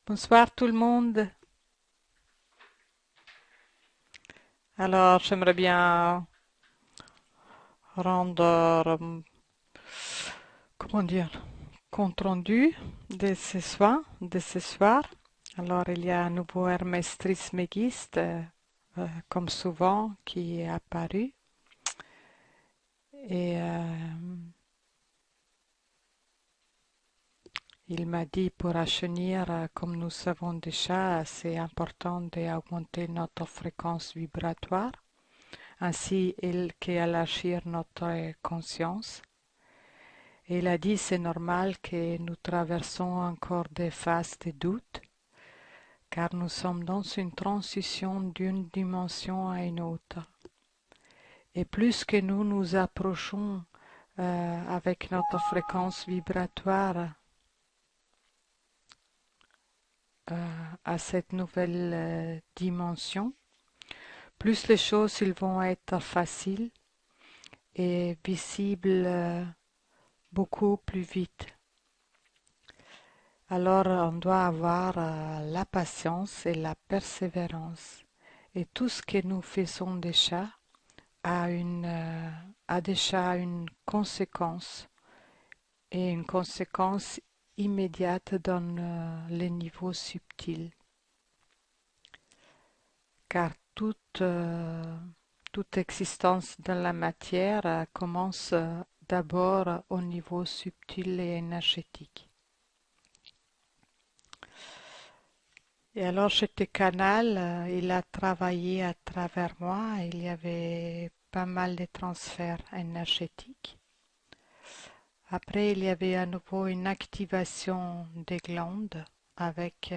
Bonsoir tout le monde. Alors, j'aimerais bien rendre, comment dire, compte rendu de ce soir. Alors, il y a un nouveau Hermès Trismégiste, comme souvent, qui est apparu. Et il m'a dit pour rajeunir, comme nous savons déjà, c'est important d'augmenter notre fréquence vibratoire, ainsi qu'élargir notre conscience. Et il a dit c'est normal que nous traversons encore des phases de doute, car nous sommes dans une transition d'une dimension à une autre. Et plus que nous nous approchons avec notre fréquence vibratoire à cette nouvelle dimension, plus les choses ils vont être faciles et visibles beaucoup plus vite. Alors on doit avoir la patience et la persévérance. Et tout ce que nous faisons déjà a déjà une conséquence et une conséquence immédiate dans les niveaux subtils. Car toute existence dans la matière commence d'abord au niveau subtil et énergétique. Et alors, j'étais canal, il a travaillé à travers moi, il y avait pas mal de transferts énergétiques. Après, il y avait à nouveau une activation des glandes avec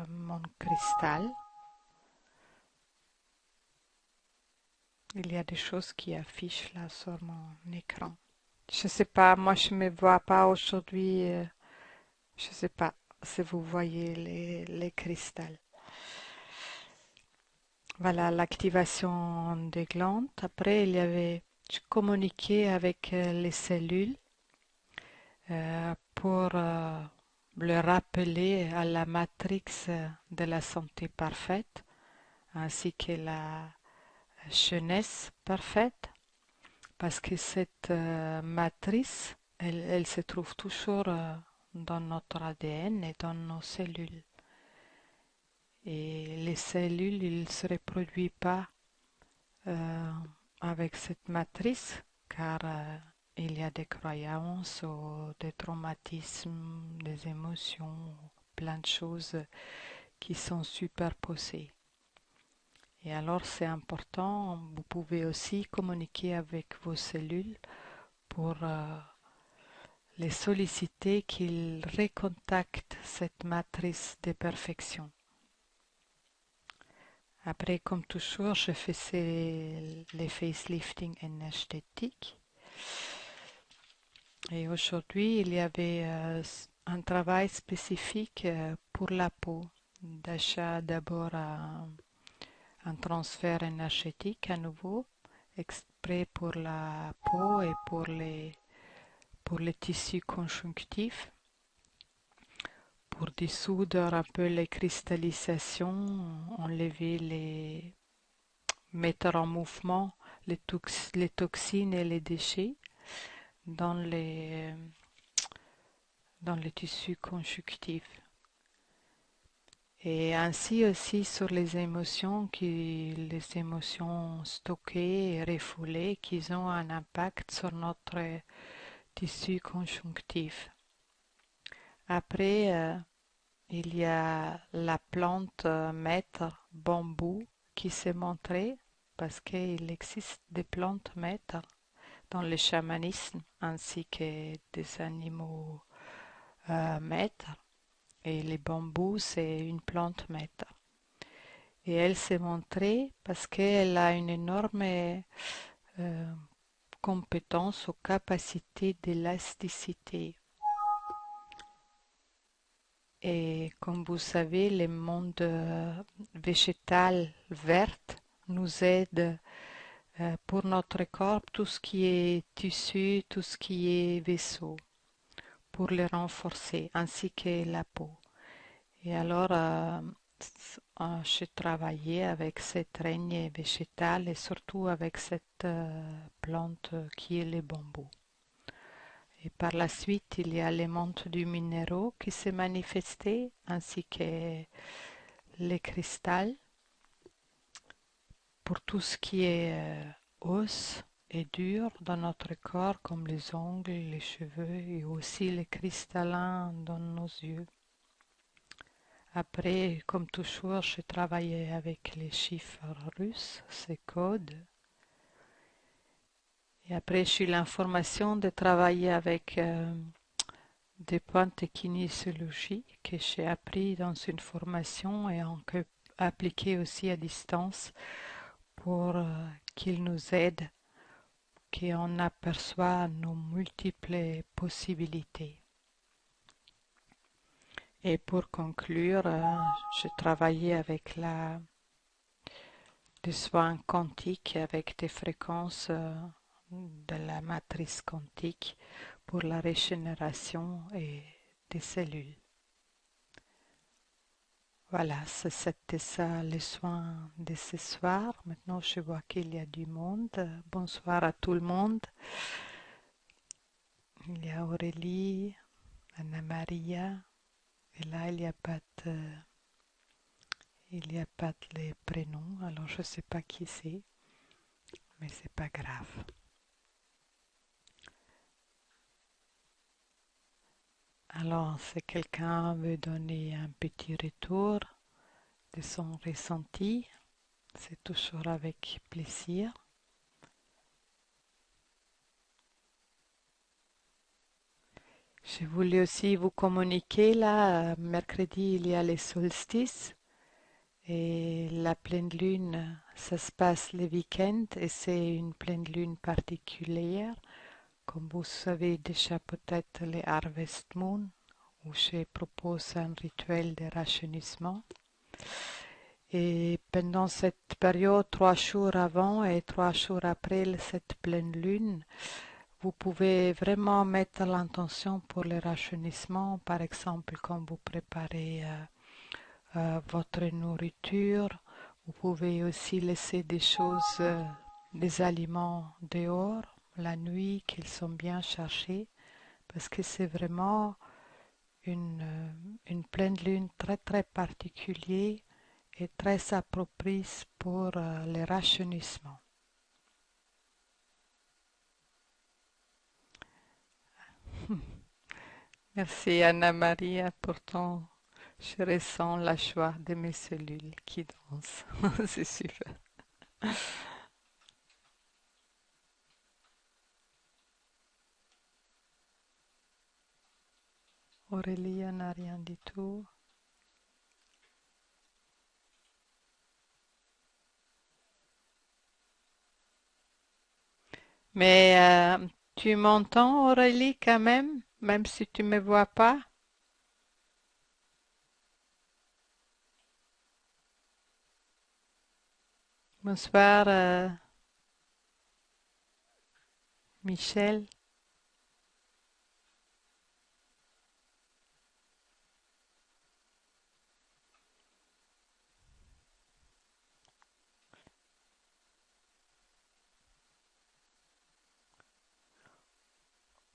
mon cristal. Il y a des choses qui affichent là sur mon écran. Je sais pas, moi je me vois pas aujourd'hui, je sais pas si vous voyez les cristals. Voilà l'activation des glandes. Après, je communiquais avec les cellules pour le rappeler à la matrix de la santé parfaite, ainsi que la jeunesse parfaite, parce que cette matrice, elle se trouve toujours dans notre ADN et dans nos cellules. Et les cellules, ils ne se reproduisent pas euh, avec cette matrice, car il y a des croyances ou des traumatismes, des émotions, plein de choses qui sont superposées. Et alors c'est important, vous pouvez aussi communiquer avec vos cellules pour les solliciter qu'ils recontactent cette matrice de perfection. Après, comme toujours, je faisais les facelifting énergétiques. Et aujourd'hui, il y avait un travail spécifique pour la peau. D'achat d'abord un transfert énergétique à nouveau, exprès pour la peau et pour les tissus conjonctifs, pour dissoudre un peu les cristallisations, mettre en mouvement les toxines et les déchets dans dans les tissus conjonctifs. Et ainsi aussi sur les émotions stockées et refoulées qui ont un impact sur notre tissu conjonctif. Après, il y a la plante maître bambou qui s'est montrée parce qu'il existe des plantes maîtres dans le chamanisme ainsi que des animaux maîtres. Et les bambous, c'est une plante maître. Et elle s'est montrée parce qu'elle a une énorme compétence ou capacité d'élasticité. Et comme vous savez, le monde végétal vert nous aide pour notre corps, tout ce qui est tissu, tout ce qui est vaisseau, pour les renforcer, ainsi que la peau. Et alors, j'ai travaillé avec cette araignée végétale et surtout avec cette plante qui est le bambou. Et par la suite, il y a les mantes du minéraux qui s'est manifesté, ainsi que les cristals pour tout ce qui est os et dur dans notre corps, comme les ongles, les cheveux et aussi les cristallins dans nos yeux. Après, comme toujours, j'ai travaillé avec les chiffres russes, ces codes. Et après, j'ai eu l'information de travailler avec des points de kinésiologie que j'ai appris dans une formation et on peut appliquer aussi à distance pour qu'ils nous aident, qu'on aperçoit nos multiples possibilités. Et pour conclure, j'ai travaillé avec des soins quantiques avec des fréquences de la matrice quantique pour la régénération et des cellules. Voilà, c'était ça les soins de ce soir. Maintenant, je vois qu'il y a du monde. Bonsoir à tout le monde. Il y a Aurélie, Anna-Maria, et là, il y a pas les prénoms, alors je ne sais pas qui c'est, mais c'est pas grave. Alors, si quelqu'un veut donner un petit retour de son ressenti, c'est toujours avec plaisir. Je voulais aussi vous communiquer, là, mercredi, il y a les solstices et la pleine lune, ça se passe le week-end et c'est une pleine lune particulière. Comme vous savez déjà peut-être les Harvest Moon, où je propose un rituel de rajeunissement. Et pendant cette période, 3 jours avant et 3 jours après cette pleine lune, vous pouvez vraiment mettre l'intention pour le rajeunissement, par exemple quand vous préparez votre nourriture. Vous pouvez aussi laisser des choses, des aliments dehors la nuit, qu'ils sont bien cherchés, parce que c'est vraiment une pleine lune très très particulière et très appropriée pour le rajeunissement. Merci Anna-Maria pour ton... Je ressens la joie de mes cellules qui dansent. C'est super. Aurélie n'a rien du tout. Mais tu m'entends Aurélie quand même si tu me vois pas? Bonsoir Michel.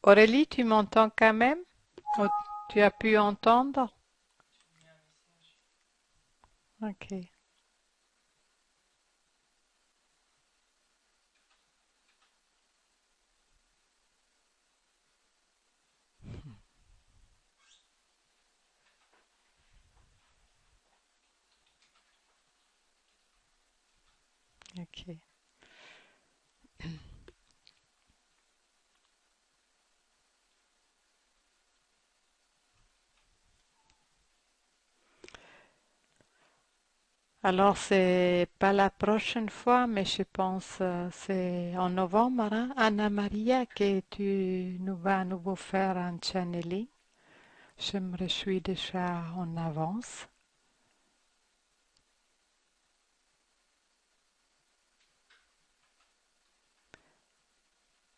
Aurélie, tu m'entends quand même? Oh, tu as pu entendre? Ok, ok. Alors, c'est pas la prochaine fois, mais je pense c'est en novembre, hein, Anna Maria, que tu nous vas à nouveau faire un channeling. Je me réjouis déjà en avance.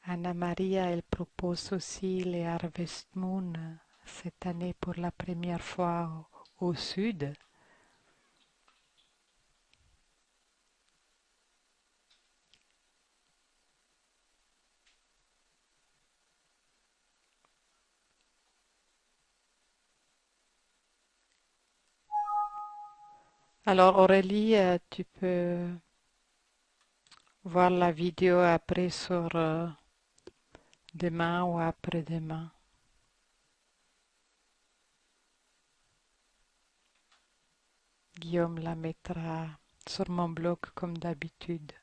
Anna Maria, elle propose aussi les Harvest Moon cette année pour la première fois au sud. Alors Aurélie, tu peux voir la vidéo après sur demain ou après-demain. Guillaume la mettra sur mon blog comme d'habitude.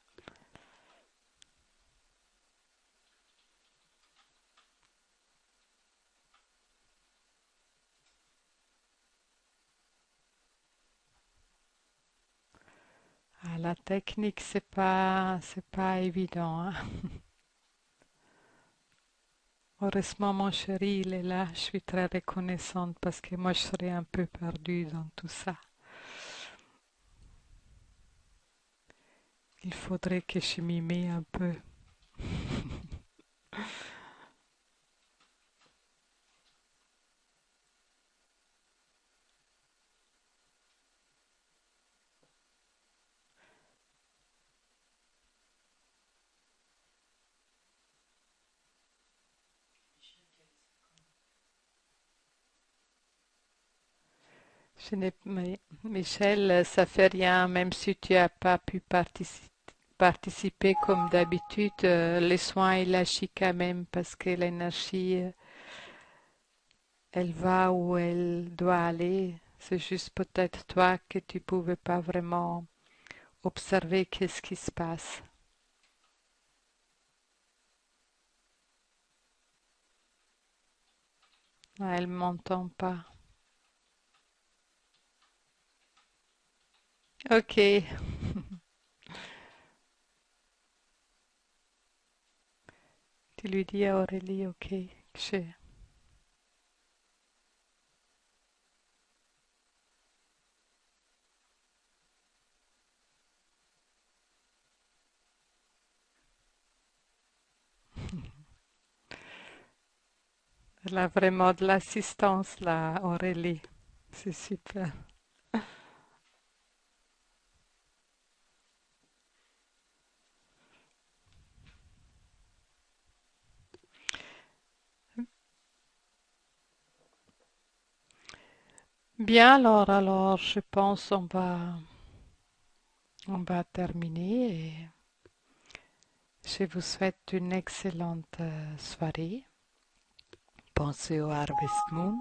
Ah, la technique, c'est pas évident, hein. Heureusement, mon chéri, il est là. Je suis très reconnaissante parce que moi, je serais un peu perdue dans tout ça. Il faudrait que je m'y mette un peu. Mais Michel, ça fait rien, même si tu n'as pas pu participer comme d'habitude, les soins, il agit quand même parce que l'énergie, elle va où elle doit aller. C'est juste peut-être toi que tu pouvais pas vraiment observer qu'est-ce qui se passe. Ah, elle m'entend pas. Ok, tu lui dis à Aurélie, ok, elle a vraiment de l'assistance là, Aurélie. C'est super. Bien, alors, je pense on va terminer et je vous souhaite une excellente soirée. Pensez au Harvest Moon,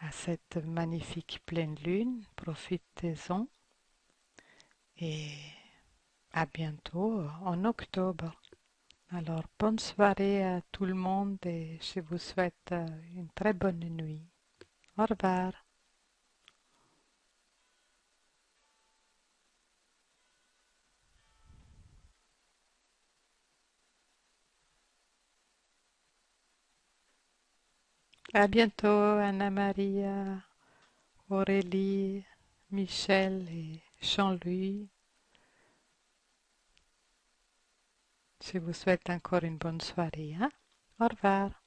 à cette magnifique pleine lune. Profitez-en et à bientôt en octobre. Alors, bonne soirée à tout le monde et je vous souhaite une très bonne nuit. Au revoir. À bientôt, Anna-Maria, Aurélie, Michel et Jean-Louis. Je vous souhaite encore une bonne soirée, hein? Au revoir.